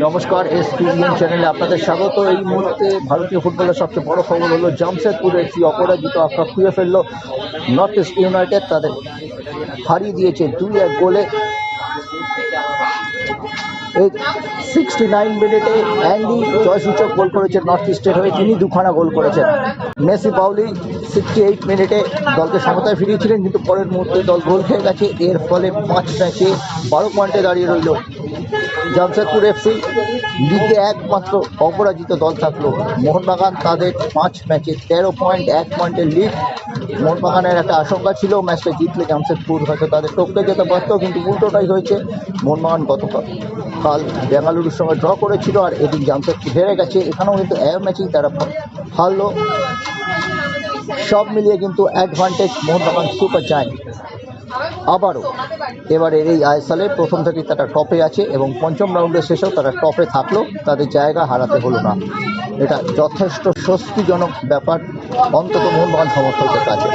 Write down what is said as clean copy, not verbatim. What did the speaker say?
নমস্কার, এসপিএন চ্যানেলে আপনাদের স্বাগত। এই মুহূর্তে ভারতীয় ফুটবলের সবচেয়ে বড় খবর হলো জামশেদপুরে একটি অপরাজিত আঁকড়া খুঁয়ে ফেলল নর্থ ইস্ট ইউনাইটেড। তাদের হারিয়ে দিয়েছে 2-1 গোলে। এই 69 মিনিটে অ্যান্ডি জয়সূচক গোল করেছেন নর্থ ইস্টের হয়ে, তিনি দুখানা গোল করেছেন। মেসি পাউলি 68 মিনিটে দলকে সমতায় ফিরিয়েছিলেন, কিন্তু পরের মুহূর্তে দল গোল খেয়ে গেছে। এর ফলে 5 ম্যাচে 12 পয়েন্টে দাঁড়িয়ে রইল জামশেদপুর এফসি। লিগে একমাত্র অপরাজিত দল থাকলো মোহনবাগান, তাদের 5 ম্যাচে 13 পয়েন্ট, 1 পয়েন্টের লিড। মোহনবাগানের একটা আশঙ্কা ছিল ম্যাচটা জিতলে জামশেদপুর হয়তো তাদের টপকে যেতে পারত, কিন্তু উল্টোটাই হয়েছে। মোহনবাগান কাল বেঙ্গালুরুর সঙ্গে ড্র করেছিল, আর এদিন জামশেদপুর হেরে গেছে। এখানেও কিন্তু ম্যাচেই তারা হারলো। সব মিলিয়ে কিন্তু অ্যাডভান্টেজ মোহনবাগান সুপার জায়ান্ট। আবারও এবারের এই আইএসএলে প্রথম থেকেই তারা টপে আছে এবং পঞ্চম রাউন্ডের শেষেও তারা টপে থাকলেও তাদের জায়গা হারাতে হলো না। এটা যথেষ্ট স্বস্তিজনক ব্যাপার, অন্তত মোহনবাগান সমর্থকদের কাছে।